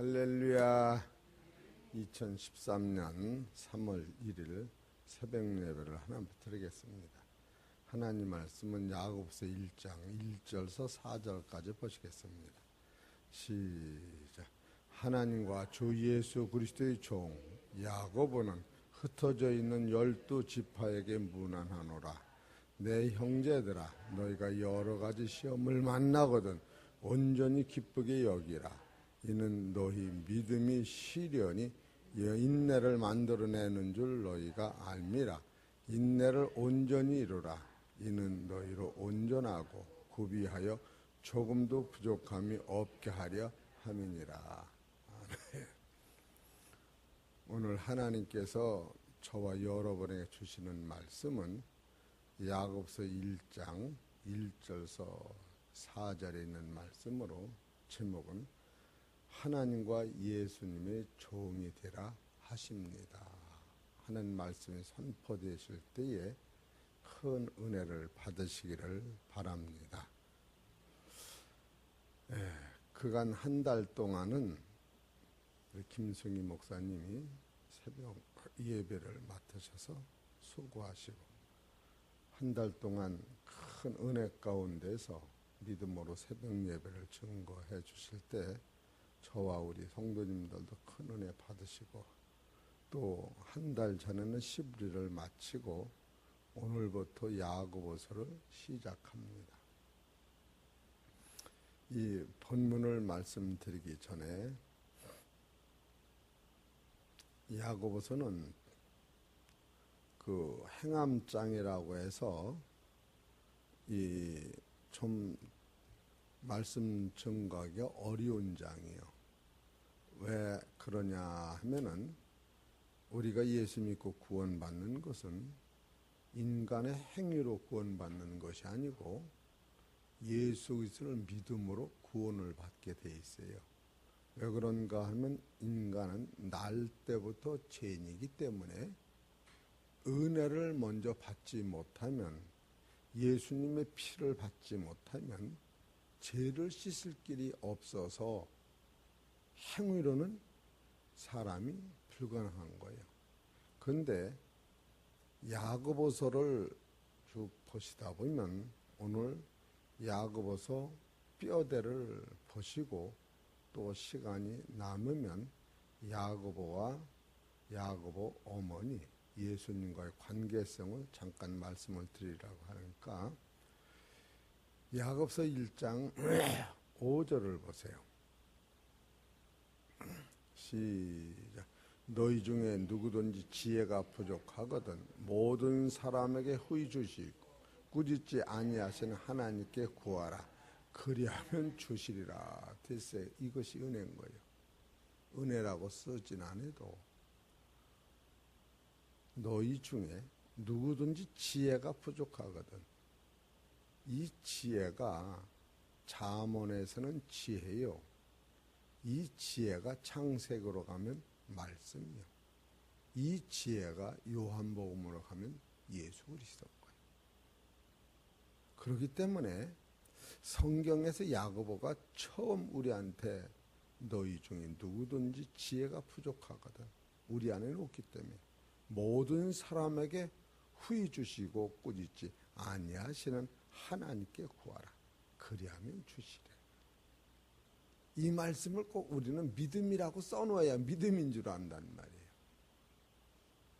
할렐루야. 2013년 3월 1일 새벽 예배를 하나님께 드리겠습니다. 하나님 말씀은 야고보서 1장 1절서 4절까지 보시겠습니다. 시작. 하나님과 주 예수 그리스도의 종 야고보는 흩어져 있는 12지파에게 문안하노라. 내 형제들아, 너희가 여러 가지 시험을 만나거든 온전히 기쁘게 여기라. 이는 너희 믿음이 시련이 인내를 만들어내는 줄 너희가 알미라. 인내를 온전히 이루라. 이는 너희로 온전하고 구비하여 조금도 부족함이 없게 하려 함이니라. 아멘. 오늘 하나님께서 저와 여러분에게 주시는 말씀은 야고보서 1장 1절서 4절에 있는 말씀으로 제목은 하나님과 예수님의 종이 되라 하십니다. 하는 말씀이 선포되실 때에 큰 은혜를 받으시기를 바랍니다. 그간 한 달 동안은 우리 김승희 목사님이 새벽 예배를 맡으셔서 수고하시고 한 달 동안 큰 은혜 가운데서 믿음으로 새벽 예배를 증거해 주실 때 저와 우리 성도님들도 큰 은혜 받으시고 또 한 달 전에는 시브리를 마치고 오늘부터 야고보서를 시작합니다. 이 본문을 말씀드리기 전에 야고보서는 그 행암장이라고 해서 이 좀 말씀 증거하기 어려운 장이에요. 왜 그러냐 하면은 우리가 예수 믿고 구원받는 것은 인간의 행위로 구원받는 것이 아니고 예수 그리스도를 믿음으로 구원을 받게 돼 있어요. 왜 그런가 하면 인간은 날 때부터 죄인이기 때문에 은혜를 먼저 받지 못하면 예수님의 피를 받지 못하면 죄를 씻을 길이 없어서 행위로는 사람이 불가능한 거예요. 그런데 야고보서를 쭉 보시다 보면 오늘 야고보서 뼈대를 보시고 또 시간이 남으면 야고보와 야고보 어머니 예수님과의 관계성을 잠깐 말씀을 드리려고 하니까 야고보서 1장 5절을 보세요. 시작. 너희 중에 누구든지 지혜가 부족하거든 모든 사람에게 후히 주시고 꾸짖지 아니하시는 하나님께 구하라. 그리하면 주시리라. 됐어요. 이것이 은혜인 거예요. 은혜라고 쓰진 않아도 너희 중에 누구든지 지혜가 부족하거든. 이 지혜가 잠언에서는 지혜요. 이 지혜가 창세기로 가면 말씀이요. 이 지혜가 요한복음으로 가면 예수 그리스도인 거예요. 그렇기 때문에 성경에서 야고보가 처음 우리한테 너희 중에 누구든지 지혜가 부족하거든. 우리 안에는 없기 때문에 모든 사람에게 후히 주시고 꾸짖지 아니하시는 하나님께 구하라. 그리하면 주시래. 이 말씀을 꼭 우리는 믿음이라고 써놓아야 믿음인 줄 안단 말이에요.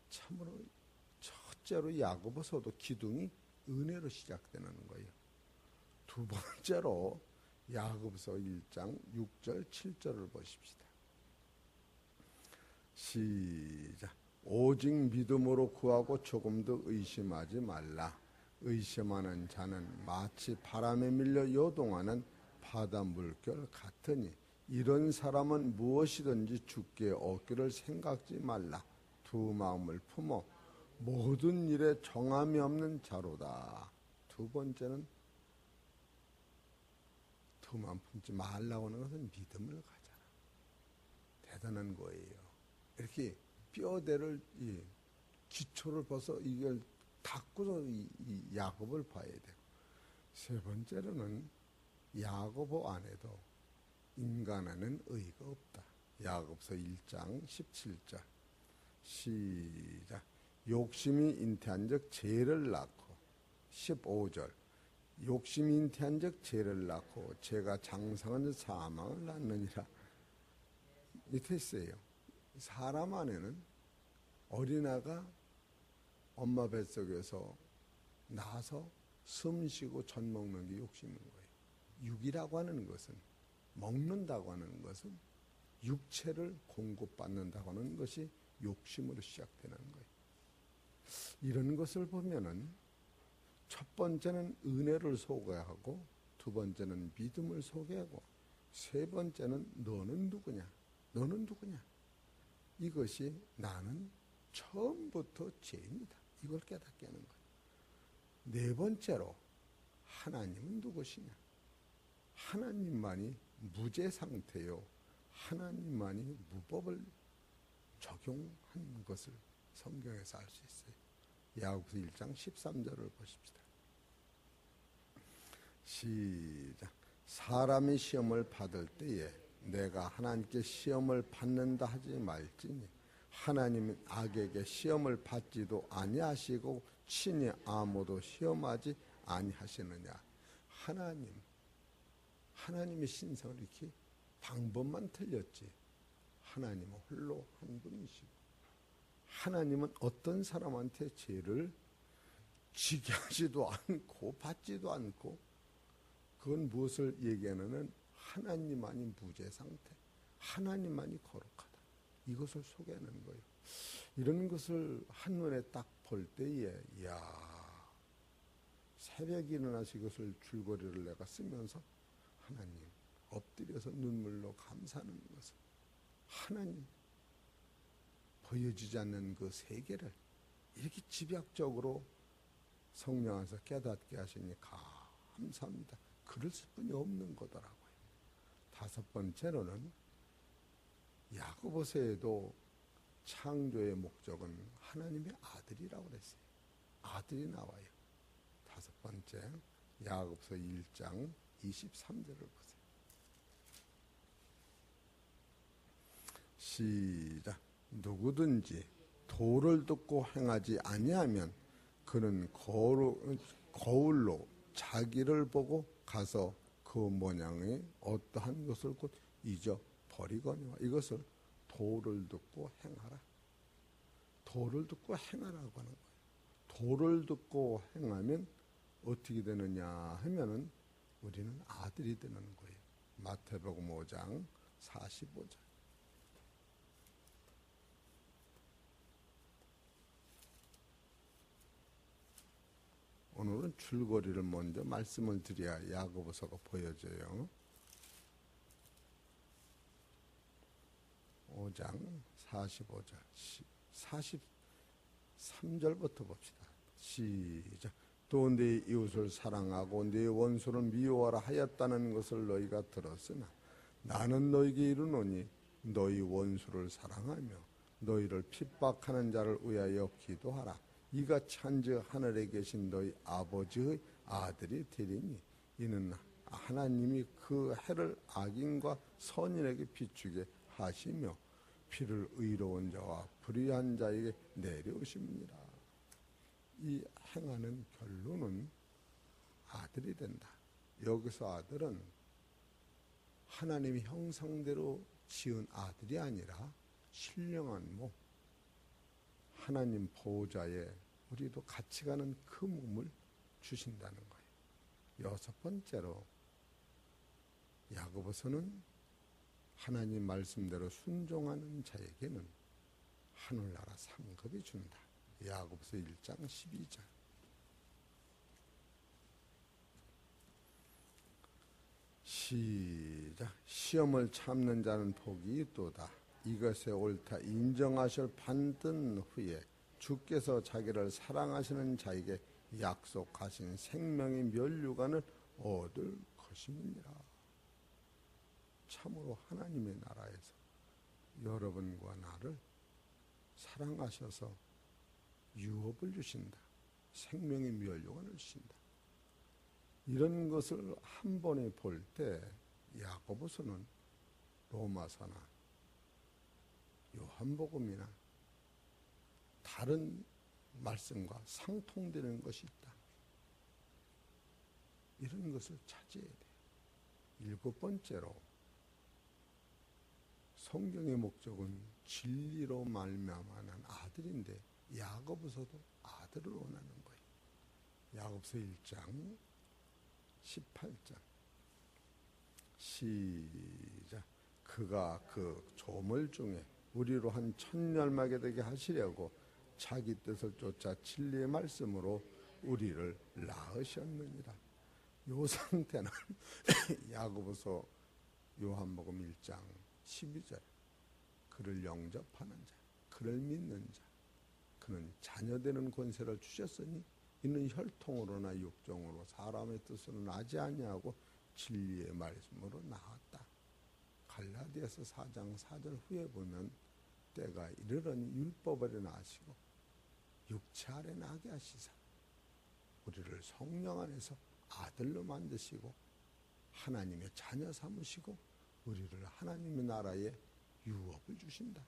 참으로 첫째로 야고보서도 기둥이 은혜로 시작되는 거예요. 두 번째로 야고보서 1장 6절 7절을 보십시다. 시작. 오직 믿음으로 구하고 조금도 의심하지 말라. 의심하는 자는 마치 바람에 밀려 요동하는 바다 물결 같으니 이런 사람은 무엇이든지 주께 얻기를 생각지 말라. 두 마음을 품어 모든 일에 정함이 없는 자로다. 두 번째는 두 마음 품지 말라고 하는 것은 믿음을 가져라. 대단한 거예요. 이렇게 뼈대를 기초를 벗어 이걸 닦고서 이 야고보를 봐야 돼요. 세 번째로는 야고보 안에도 인간 안에는 의가 없다. 야고보서 1장 17절 시작. 욕심이 잉태한즉 죄를 낳고 15절 욕심이 잉태한즉 죄를 낳고 죄가 장성한 사망을 낳느니라. 이렇게 있어요. 사람 안에는 어린아가 엄마 뱃속에서 나서 숨 쉬고 젖 먹는 게 욕심인 거예요. 육이라고 하는 것은, 먹는다고 하는 것은 육체를 공급받는다고 하는 것이 욕심으로 시작되는 거예요. 이런 것을 보면은 첫 번째는 은혜를 소개하고, 두 번째는 믿음을 소개하고, 세 번째는 너는 누구냐? 너는 누구냐? 이것이 나는 처음부터 죄인이다. 이걸 깨닫게 하는 거예요. 네 번째로 하나님은 누구시냐? 하나님만이 무죄 상태요. 하나님만이 무법을 적용한 것을 성경에서 알 수 있어요. 야고보서 1장 13절을 보십시다. 시작. 사람이 시험을 받을 때에 내가 하나님께 시험을 받는다 하지 말지니 하나님은 악에게 시험을 받지도 아니하시고 친히 아무도 시험하지 아니하시느냐. 하나님의 신성을 이렇게 방법만 틀렸지 하나님은 홀로 한 분이시고, 하나님은 어떤 사람한테 죄를 지게 하지도 않고 받지도 않고, 그건 무엇을 얘기하느냐면 하나님만이 무죄 상태, 하나님만이 거룩하다, 이것을 소개하는 거예요. 이런 것을 한눈에 딱 볼 때에 이야, 새벽에 일어나서 이것을 줄거리를 내가 쓰면서 하나님 엎드려서 눈물로 감사하는 것은 하나님 보여지지 않는 그 세계를 이렇게 집약적으로 성령 안에서 깨닫게 하시니 감사합니다. 그럴 수뿐이 없는 거더라고요. 다섯 번째로는 야고보서에도 창조의 목적은 하나님의 아들이라고 그랬어요. 아들이 나와요. 다섯 번째 야고보서 1장 23절을 보세요. 시작. 누구든지 도를 듣고 행하지 아니하면 그는 거울로 자기를 보고 가서 그 모양의 어떠한 것을 곧 잊어버리거니와. 이것을 도를 듣고 행하라. 도를 듣고 행하라고 하는 거예요. 도를 듣고 행하면 어떻게 되느냐 하면은 우리는 아들이 되는 거예요. 마태복음 5장 45절. 오늘은 줄거리를 먼저 말씀을 드려야 야고보서가 보여져요. 5장 45절 43절부터 봅시다. 시작. 또 네 이웃을 사랑하고 네 원수를 미워하라 하였다는 것을 너희가 들었으나 나는 너희에게 이르노니 너희 원수를 사랑하며 너희를 핍박하는 자를 위하여 기도하라. 이같이 한즉 하늘에 계신 너희 아버지의 아들이 되리니 이는 하나님이 그 해를 악인과 선인에게 비추게 하시며 피를 의로운 자와 불의한 자에게 내려오심이니라. 이 행하는 결론은 아들이 된다. 여기서 아들은 하나님의 형상대로 지은 아들이 아니라 신령한 몸, 하나님 보호자에 우리도 같이 가는 그 몸을 주신다는 거예요. 여섯 번째로 야고보서는 하나님 말씀대로 순종하는 자에게는 하늘나라 상급이 준다. 야고보서 1장 12절. 시작. 시험을 참는 자는 복이 있도다. 이것에 옳다 인정하실 판단 후에 주께서 자기를 사랑하시는 자에게 약속하신 생명의 면류관을 얻을 것임이니라. 참으로 하나님의 나라에서 여러분과 나를 사랑하셔서 유업을 주신다. 생명의 면류관을 주신다. 이런 것을 한 번에 볼 때 야고보서는 로마서나 요한복음이나 다른 말씀과 상통되는 것이 있다. 이런 것을 찾아야 돼요. 일곱 번째로 성경의 목적은 진리로 말미암아는 아들인데 야고보서도 아들을 원하는 거예요. 야고보서 1장 18절 시작. 그가 그 조물 중에 우리로 한 천열마게 되게 하시려고 자기 뜻을 쫓아 진리의 말씀으로 우리를 낳으셨느니라. 요 상태는 야고보서 요한복음 1장 12절 그를 영접하는 자, 그를 믿는 자, 그는 자녀되는 권세를 주셨으니 이는 혈통으로나 육정으로 사람의 뜻으로 나지 아니하고 진리의 말씀으로 나왔다. 갈라디아서 4장 4절 후에 보면 때가 이르러니 율법 아래 나시고 육체 아래 나게 하시사 우리를 성령 안에서 아들로 만드시고 하나님의 자녀 삼으시고 우리를 하나님의 나라에 유업을 주신다.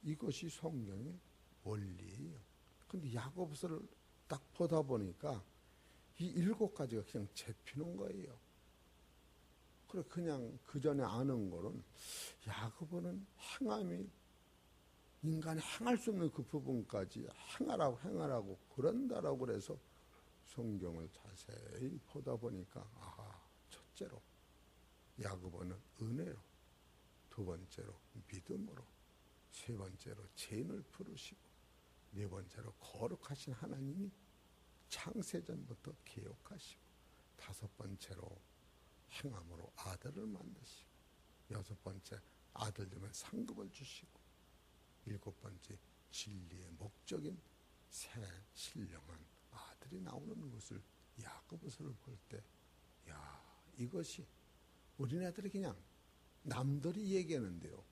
이것이 성경의 원리예요. 그런데 야고보서를 딱 보다 보니까 이 7가지가 그냥 잡히는 거예요. 그래 그냥 그 전에 아는 거는 야고보는 행함이 인간이 행할 수 없는 그 부분까지 행하라고 그런다라고 그래서 성경을 자세히 보다 보니까 첫째로 야고보는 은혜로, 두 번째로 믿음으로, 세 번째로 죄인을 부르시고, 네 번째로 거룩하신 하나님이 창세전부터 계획하시고, 다섯 번째로 행함으로 아들을 만드시고, 여섯 번째 아들 되면 상급을 주시고, 일곱 번째 진리의 목적인 새 신령한 아들이 나오는 것을 야고보서를 볼 때, 이것이 우리네들이 그냥 남들이 얘기하는데요.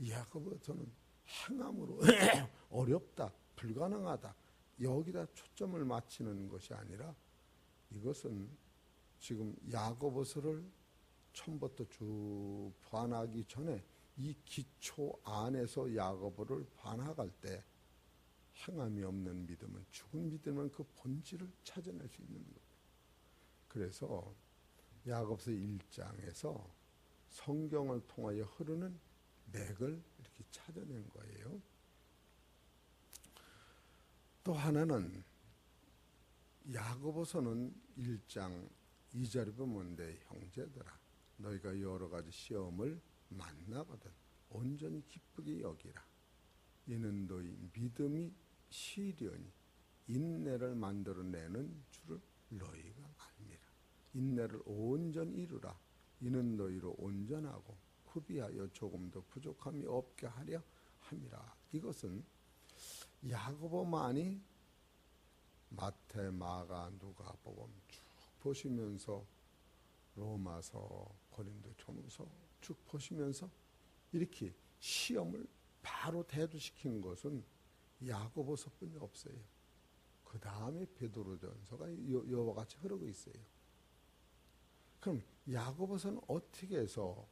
야고보서는 행함으로 어렵다, 불가능하다 여기다 초점을 맞추는 것이 아니라 이것은 지금 야고보서를 처음부터 쭉 반하기 전에 이 기초 안에서 야고보를 반학할 때 행함이 없는 믿음은 죽은 믿음은 그 본질을 찾아낼 수 있는 거예요. 그래서 야고보서 1장에서 성경을 통하여 흐르는 맥을 이렇게 찾아낸 거예요. 또 하나는 야고보서는 1장 2절에 보면 내 형제들아 너희가 여러 가지 시험을 만나거든 온전히 기쁘게 여기라. 이는 너희 믿음이 시련이 인내를 만들어내는 줄을 너희가 알미라. 인내를 온전히 이루라. 이는 너희로 온전하고 구비하여 조금도 부족함이 없게 하려 함이라. 이것은 야고보만이 마태, 마가, 누가복음 쭉 보시면서 로마서, 고린도전서 쭉 보시면서 이렇게 시험을 바로 대두시킨 것은 야고보서뿐이 없어요. 그 다음에 베드로전서가 이와 같이 흐르고 있어요. 그럼 야고보서는 어떻게 해서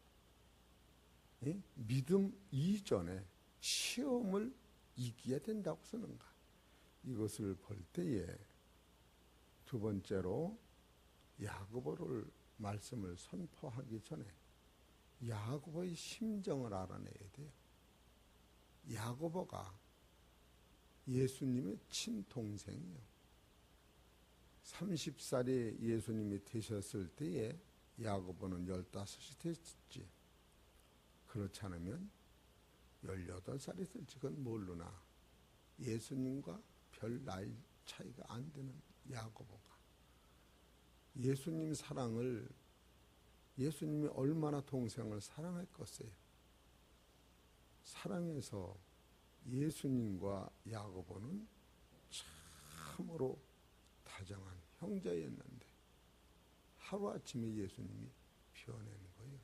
믿음 이전에 시험을 이겨야 된다고 쓰는가? 이것을 볼 때에 두 번째로 야고보를 말씀을 선포하기 전에 야고보의 심정을 알아내야 돼요. 야고보가 예수님의 친동생이요. 30살에 예수님이 되셨을 때에 야고보는 15이 됐지. 그렇지 않으면 18살이 될지 그건 모르나 예수님과 별 나이 차이가 안 되는 야고보가 예수님 사랑을 예수님이 얼마나 동생을 사랑했겠어요. 사랑해서 예수님과 야고보는 참으로 다정한 형제였는데 하루아침에 예수님이 변한 거예요.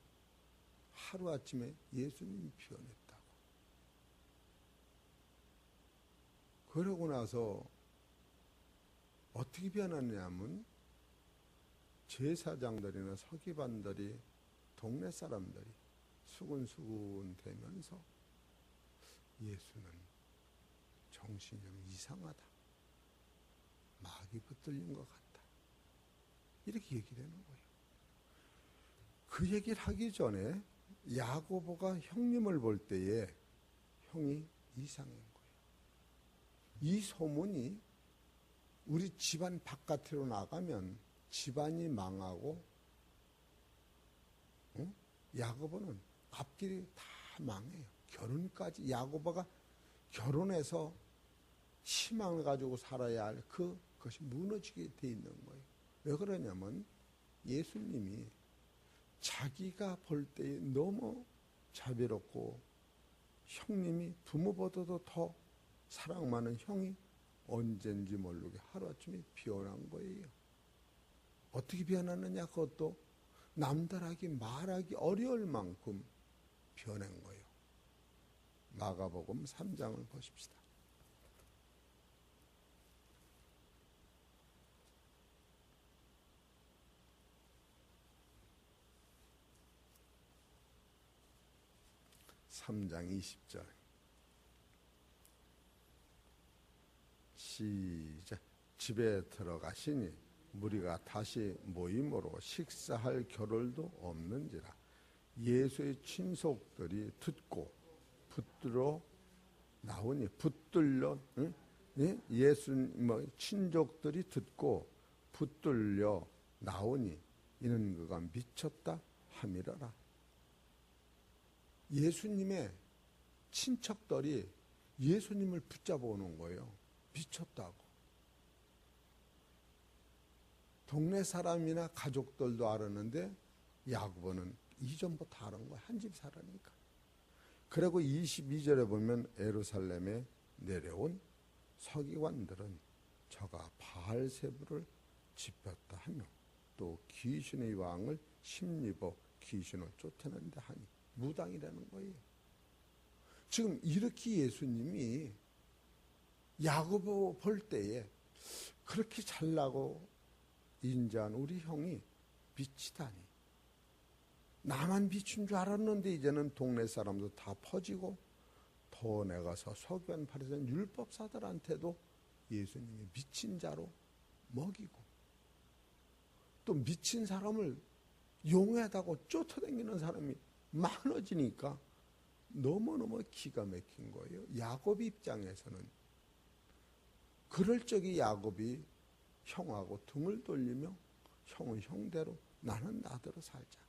하루아침에 예수님이 변했다고. 그러고 나서 어떻게 변하냐면 제사장들이나 서기관들이 동네 사람들이 수군수군 되면서 예수는 정신이 좀 이상하다. 마귀 붙들린 것 같다. 이렇게 얘기를 하는 거예요. 그 얘기를 하기 전에 야고보가 형님을 볼 때에 형이 이상한 거예요. 이 소문이 우리 집안 바깥으로 나가면 집안이 망하고 야고보는 앞길이 다 망해요. 결혼까지 야고보가 결혼해서 희망을 가지고 살아야 할 그것이 무너지게 돼 있는 거예요. 왜 그러냐면 예수님이 자기가 볼 때에 너무 자비롭고 형님이 부모보다도 더 사랑 많은 형이 언젠지 모르게 하루아침에 변한 거예요. 어떻게 변하느냐? 그것도 남들하기 말하기 어려울 만큼 변한 거예요. 마가복음 3장을 보십시다. (3장) 20절 시작. 집에 들어가시니 무리가 다시 모임으로 식사할 겨를도 없는지라 예수의 친속들이 듣고 붙들어 나오니 붙들려 예수 친족들이 듣고 붙들려 나오니 이는 그가 미쳤다 함이라라. 예수님의 친척들이 예수님을 붙잡아 오는 거예요. 미쳤다고. 동네 사람이나 가족들도 알았는데 야고보는 이전부터 알은 거야. 한 집 살아니까. 그리고 22절에 보면 예루살렘에 내려온 서기관들은 저가 바알세부를 짚었다 하며 또 귀신의 왕을 심입어 귀신을 쫓아낸다 하니 무당이라는 거예요. 지금 이렇게 예수님이 야고보 볼 때에 그렇게 잘나고 인자한 우리 형이 미치다니. 나만 미친 줄 알았는데 이제는 동네 사람도 다 퍼지고 더 내가서 서기관 바리새인 율법사들한테도 예수님이 미친 자로 먹이고 또 미친 사람을 용하다고 쫓아다니는 사람이 많아지니까 너무너무 기가 막힌 거예요. 야곱 입장에서는 그럴 적에 야곱이 형하고 등을 돌리며 형은 형대로 나는 나대로 살자.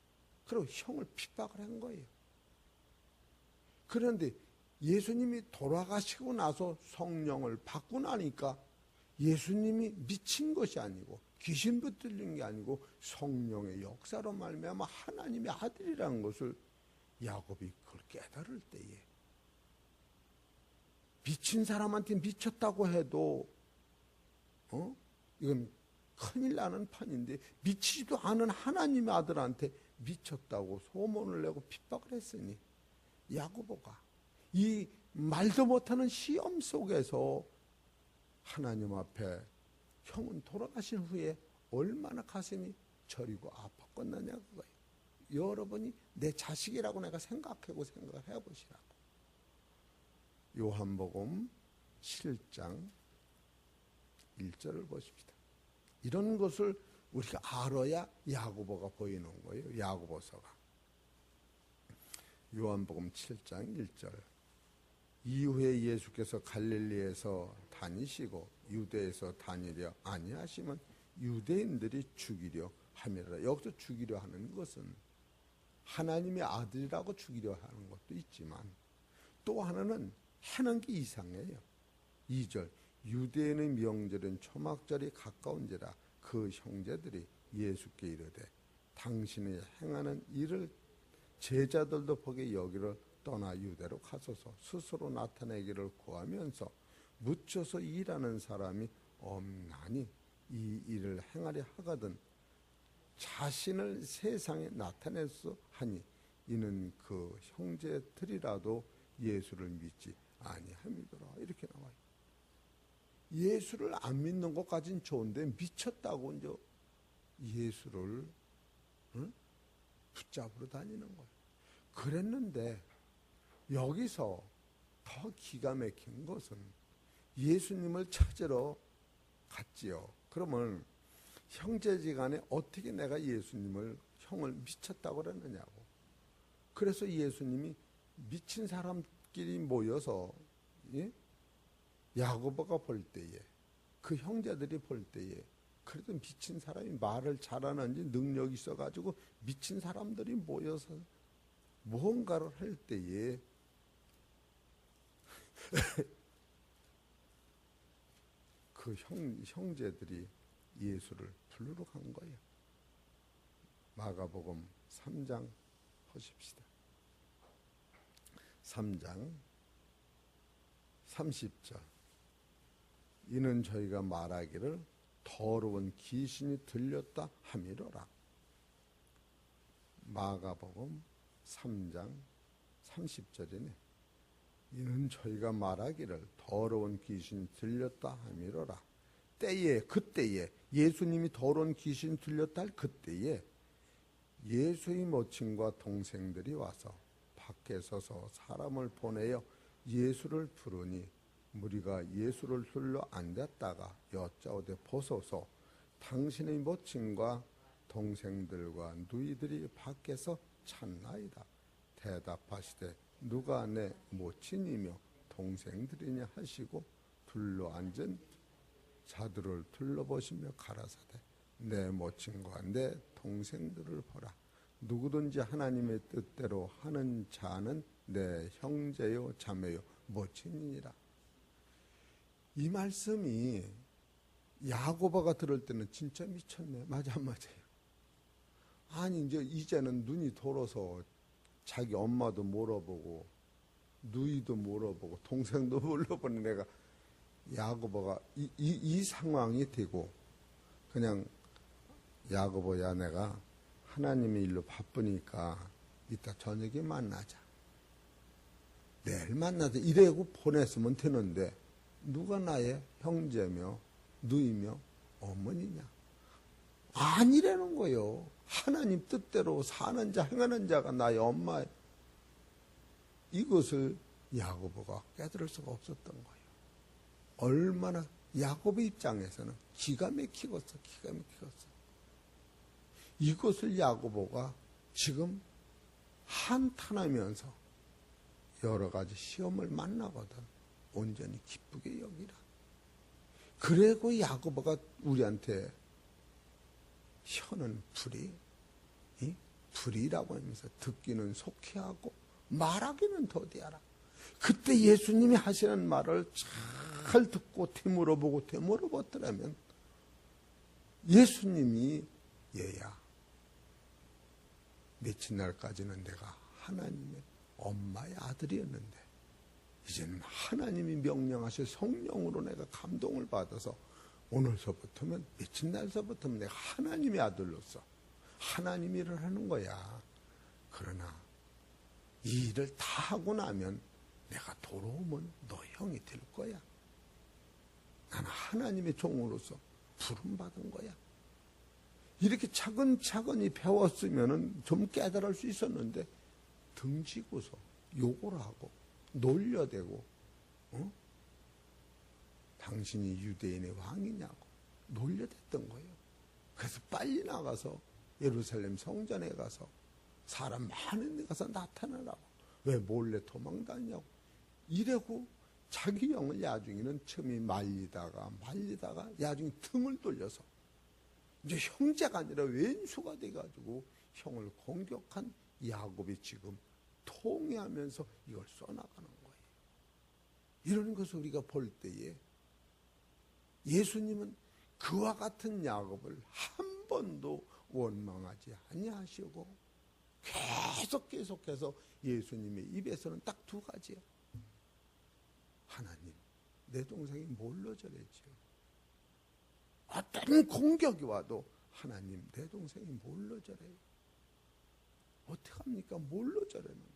그리고 형을 핍박을 한 거예요. 그런데 예수님이 돌아가시고 나서 성령을 받고 나니까 예수님이 미친 것이 아니고 귀신 붙들린 게 아니고 성령의 역사로 말미암아 하나님의 아들이라는 것을 야곱이 그걸 깨달을 때에 미친 사람한테 미쳤다고 해도 이건 큰일 나는 판인데 미치지도 않은 하나님의 아들한테 미쳤다고 소문을 내고 핍박을 했으니 야고보가 이 말도 못하는 시험 속에서 하나님 앞에 형은 돌아가신 후에 얼마나 가슴이 저리고 아팠겠느냐 그거예요. 여러분이 내 자식이라고 내가 생각을 해보시라고. 요한복음 7장 1절을 보십시다. 이런 것을 우리가 알아야 야고보가 보이는 거예요. 야고보서가. 요한복음 7장 1절. 이후에 예수께서 갈릴리에서 다니시고 유대에서 다니려 아니하시면 유대인들이 죽이려 함이라. 여기서 죽이려 하는 것은 하나님의 아들이라고 죽이려 하는 것도 있지만 또 하나는 하는 게 이상해요. 2절. 유대인의 명절은 초막절이 가까운지라 그 형제들이 예수께 이르되 당신이 행하는 일을 제자들도 보게 여기를 떠나 유대로 가소서. 스스로 나타내기를 구하면서 묻혀서 일하는 사람이 없나니 이 일을 행하려 하거든 자신을 세상에 나타내서 하니 이는 그 형제들이라도 예수를 믿지 아니함이더라. 이렇게 나와요. 예수를 안 믿는 것까지는 좋은데 미쳤다고 이제 예수를 붙잡으러 다니는 거예요. 그랬는데 여기서 더 기가 막힌 것은 예수님을 찾으러 갔지요. 그러면 형제지간에 어떻게 내가 형을 미쳤다고 그러느냐고. 그래서 예수님이 미친 사람끼리 모여서, 예? 야고보가 볼 때에, 그 형제들이 볼 때에, 그래도 미친 사람이 말을 잘하는지 능력이 있어가지고 미친 사람들이 모여서 무언가를 할 때에 그 형제들이 예수를 부르러 간 거예요. 마가복음 3장 보십시다. 3장 30절. 이는 저희가 말하기를 더러운 귀신이 들렸다 함이로라. 마가복음 3장 30절이네. 이는 저희가 말하기를 더러운 귀신이 들렸다 함이로라. 그때에 예수님이 더러운 귀신이 들렸다 할 그때에 예수의 모친과 동생들이 와서 밖에 서서 사람을 보내어 예수를 부르니 무리가 예수를 둘러 앉았다가 여짜오되 보소서 당신의 모친과 동생들과 누이들이 밖에서 찾나이다. 대답하시되 누가 내 모친이며 동생들이냐 하시고 둘러 앉은 자들을 둘러보시며 가라사대 내 모친과 내 동생들을 보라. 누구든지 하나님의 뜻대로 하는 자는 내 형제요 자매요 모친이니라. 이 말씀이 야고보가 들을 때는 진짜 미쳤네. 맞아요. 아니 이제는 눈이 돌아서 자기 엄마도 물어보고 누이도 물어보고 동생도 물어보는 내가 야고보가 이 상황이 되고 그냥 야고보야 내가 하나님의 일로 바쁘니까 이따 저녁에 만나자. 내일 만나자. 이래고 보냈으면 되는데 누가 나의 형제며 누이며 어머니냐. 아니라는 거요. 하나님 뜻대로 사는 자 행하는 자가 나의 엄마. 이것을 야고보가 깨달을 수가 없었던 거예요. 얼마나 야고보 입장에서는 기가 막히겠어. 이것을 야고보가 지금 한탄하면서 여러 가지 시험을 만나거든. 온전히 기쁘게 여기라. 그리고 야고보가 우리한테 혀는 불이라고 하면서 듣기는 속히 하고 말하기는 더디하라. 그때 예수님이 하시는 말을 잘 듣고 되물어보더라면 예수님이 얘야 며칠 날까지는 내가 하나님의 엄마의 아들이었는데 이제는 하나님이 명령하실 성령으로 내가 감동을 받아서 오늘서부터면 며칠 날서부터는 내가 하나님의 아들로서 하나님 일을 하는 거야. 그러나 이 일을 다 하고 나면 내가 돌아오면 너 형이 될 거야. 나는 하나님의 종으로서 부름받은 거야. 이렇게 차근차근히 배웠으면 좀 깨달을 수 있었는데 등지고서 욕을 하고 놀려대고 당신이 유대인의 왕이냐고 놀려댔던 거예요. 그래서 빨리 나가서 예루살렘 성전에 가서 사람 많은 데 가서 나타나라고. 왜 몰래 도망다니냐고. 이래고 자기 영을 야중이는 처음에 말리다가 야중이 등을 돌려서 이제 형제가 아니라 왼수가 돼가지고 형을 공격한 야곱이 지금 통회하면서 이걸 써나가는 거예요. 이런 것을 우리가 볼 때에 예수님은 그와 같은 야곱을 한 번도 원망하지 아니하시고 계속해서 예수님의 입에서는 딱 두 가지예요. 하나님, 내 동생이 뭘로 저랬지요? 어떤 공격이 와도 하나님, 내 동생이 뭘로 저래요? 어떻게 합니까? 뭘로 저러는 거예요?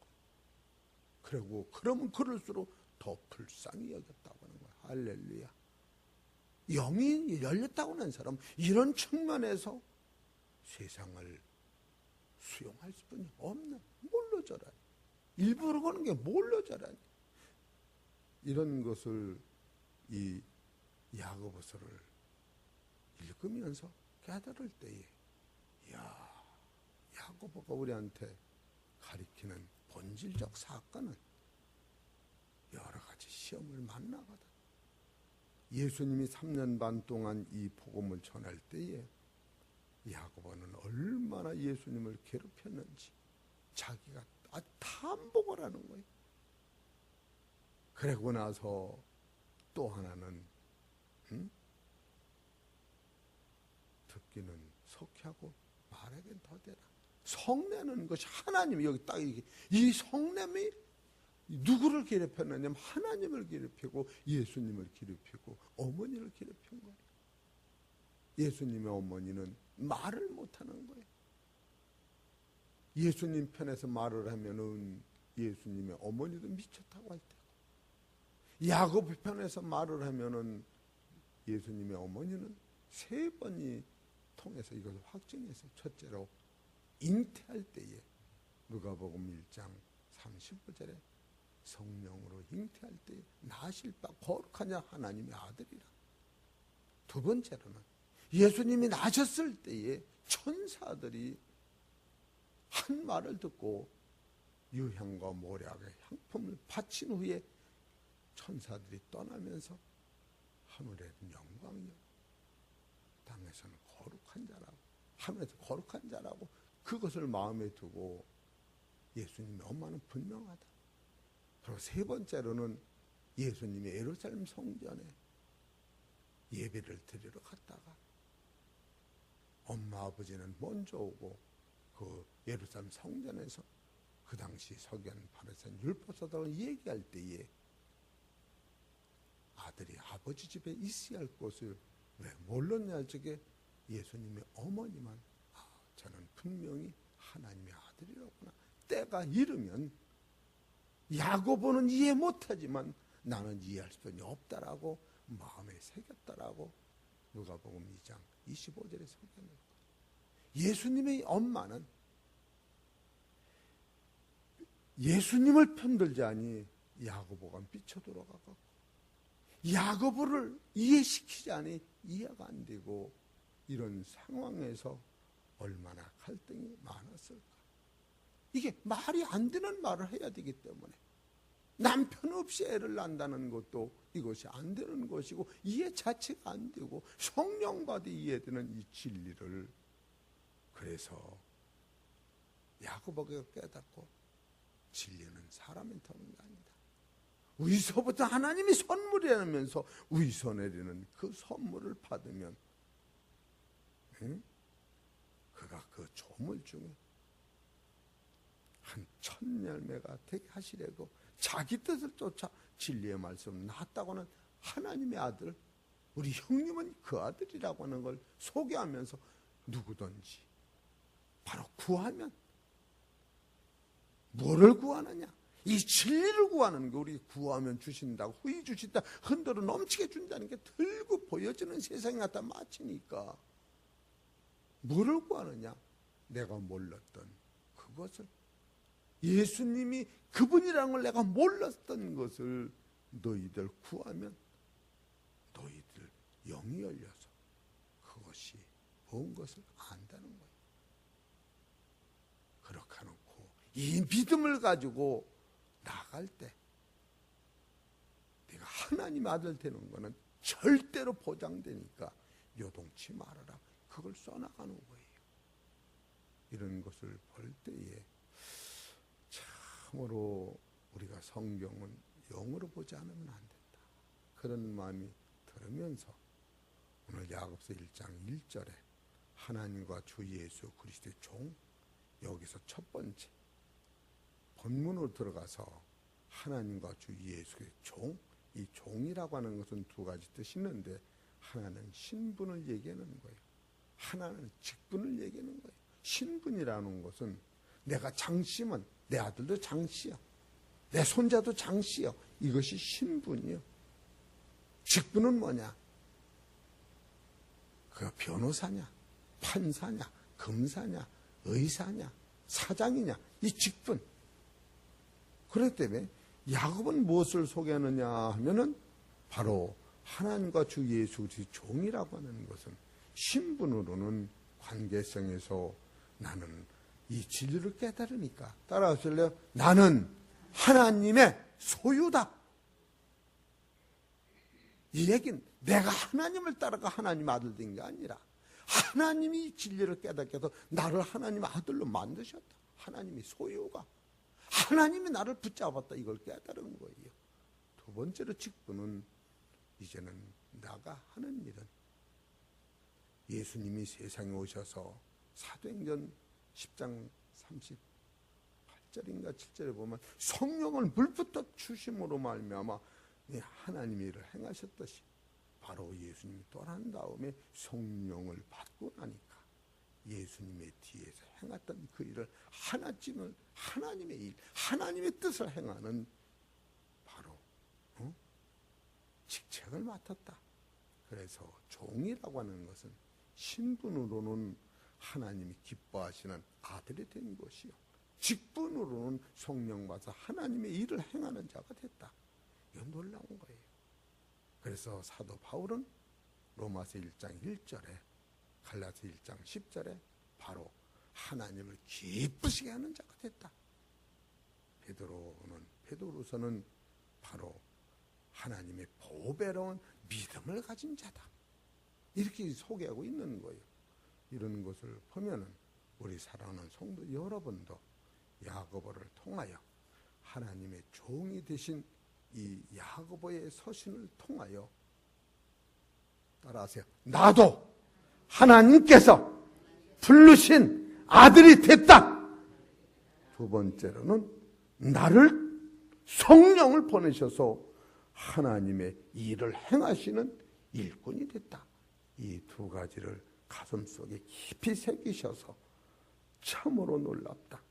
그리고 그러면 그럴수록 더 불쌍히 여겼다고 하는 거예요. 할렐루야. 영이 열렸다고 하는 사람 이런 측면에서 세상을 수용할 수뿐이 없는 뭘로 저라니. 일부러 그러는 게 뭘로 저라니. 이런 것을 이 야고보서를 읽으면서 깨달을 때에 이야, 야고보가 우리한테 가리키는 본질적 사건은 여러 가지 시험을 만나거든. 예수님이 3년 반 동안 이 복음을 전할 때에 야고보는 얼마나 예수님을 괴롭혔는지 자기가 탐복을 하는 거예요. 그러고 나서 또 하나는 듣기는 속하고 말하기는 더되라. 성내는 것이 하나님이 여기 딱 이 성냄이 누구를 괴롭혔느냐면 하나님을 괴롭히고 예수님을 괴롭히고 어머니를 괴롭힌 거예요. 예수님의 어머니는 말을 못하는 거예요. 예수님 편에서 말을 하면은 예수님의 어머니도 미쳤다고 할 테고, 야고보 편에서 말을 하면은 예수님의 어머니는 3번이 통해서 이것을 확증했어요. 첫째로 잉태할 때에 누가복음 1장 35절에 성령으로 잉태할 때에 나실 바 거룩하냐 하나님의 아들이라. 두 번째로는 예수님이 나셨을 때에 천사들이 한 말을 듣고 유향과 모략의 향품을 바친 후에 천사들이 떠나면서 하늘에는 영광이요 땅에서는 거룩한 자라고, 하늘에서 거룩한 자라고 그것을 마음에 두고 예수님의 엄마는 분명하다. 그리고 세 번째로는 예수님이 예루살렘 성전에 예배를 드리러 갔다가 엄마 아버지는 먼저 오고 그 예루살렘 성전에서 그 당시 서기관 바리새인 율법사들을 얘기할 때에 아들이 아버지 집에 있어야 할 것을 왜 몰랐냐. 저게 예수님의 어머니만 저는 분명히 하나님의 아들이라구나. 때가 이르면 야고보는 이해 못하지만 나는 이해할 수는 없다라고 마음에 새겼다라고 누가복음 2장 25절에 소개합니다. 예수님의 엄마는 예수님을 편들자니 야고보가 미쳐 돌아가고 야고보를 이해시키자니 이해가 안 되고 이런 상황에서 얼마나 갈등이 많았을까. 이게 말이 안 되는 말을 해야 되기 때문에 남편 없이 애를 낳는다는 것도 이것이 안 되는 것이고 이해 자체가 안 되고 성령과도 이해되는 이 진리를 그래서 야고보가 깨닫고 진리는 사람이 터는 게 아니다. 위서부터 하나님이 선물이라면서 위서 내리는 그 선물을 받으면 그가 그 조물 중에 한 1000열매가 되게 하시려고 자기 뜻을 쫓아 진리의 말씀을 낳았다고는 하나님의 아들, 우리 형님은 그 아들이라고 하는 걸 소개하면서 누구든지 바로 구하면 뭐를 구하느냐? 이 진리를 구하는 거. 우리 구하면 주신다, 후히 주신다, 흔들어 넘치게 준다는 게 들고 보여지는 세상에 갖다 맞추니까 뭐를 구하느냐? 내가 몰랐던 그것을, 예수님이 그분이라는 걸 내가 몰랐던 것을 너희들 구하면 너희들 영이 열려서 그것이 뭔 것을 안다는 거예요. 그렇게 놓고 이 믿음을 가지고 나갈 때 내가 하나님의 아들 되는 거는 절대로 보장되니까 요동치 말아라. 그걸 써나가는 거예요. 이런 것을 볼 때에 참으로 우리가 성경은 영으로 보지 않으면 안 된다. 그런 마음이 들으면서 오늘 야고보서 1장 1절에 하나님과 주 예수 그리스도의 종, 여기서 첫 번째 본문으로 들어가서 하나님과 주 예수의 종, 이 종이라고 하는 것은 두 가지 뜻이 있는데 하나는 신분을 얘기하는 거예요. 하나는 직분을 얘기하는 거예요. 신분이라는 것은 내가 장씨면 내 아들도 장씨야, 내 손자도 장씨야. 이것이 신분이요. 직분은 뭐냐? 그 변호사냐, 판사냐, 검사냐, 의사냐, 사장이냐, 이 직분. 그렇기 때문에 야곱은 무엇을 소개하느냐 하면은 바로 하나님과 주 예수 그리스도의 종이라고 하는 것은 신분으로는 관계성에서 나는 이 진리를 깨달으니까 따라하실래요? 나는 하나님의 소유다. 이 얘기는 내가 하나님을 따라가 하나님 아들 된 게 아니라 하나님이 진리를 깨닫게 해서 나를 하나님 아들로 만드셨다. 하나님의 소유가. 하나님이 나를 붙잡았다. 이걸 깨달은 거예요. 두 번째로 직분은 이제는 내가 하는 일은 예수님이 세상에 오셔서 사도행전 10장 38절인가 7절에 보면 성령을 물부터 주심으로 말미암아 하나님의 일을 행하셨듯이 바로 예수님이 떠난 다음에 성령을 받고 나니까 예수님의 뒤에서 행했던 그 일을 하나쯤을 하나님의 일, 하나님의 뜻을 행하는 바로 직책을 맡았다. 그래서 종이라고 하는 것은 신분으로는 하나님이 기뻐하시는 아들이 된 것이요, 직분으로는 성령 받아서 하나님의 일을 행하는 자가 됐다. 이건 놀라운 거예요. 그래서 사도 바울은 로마서 1장 1절에 갈라서 1장 10절에 바로 하나님을 기쁘시게 하는 자가 됐다. 베드로서는 바로 하나님의 보배로운 믿음을 가진 자다. 이렇게 소개하고 있는 거예요. 이런 것을 보면은 우리 사랑하는 성도 여러분도 야고보를 통하여 하나님의 종이 되신 이 야고보의 서신을 통하여 따라하세요. 나도 하나님께서 부르신 아들이 됐다. 두 번째로는 나를 성령을 보내셔서 하나님의 일을 행하시는 일꾼이 됐다. 이 두 가지를 가슴속에 깊이 새기셔서 참으로 놀랍다.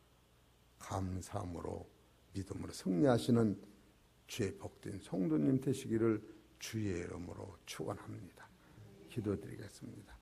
감사함으로 믿음으로 승리하시는 주의 복된 성도님 되시기를 주의 이름으로 축원합니다. 기도드리겠습니다.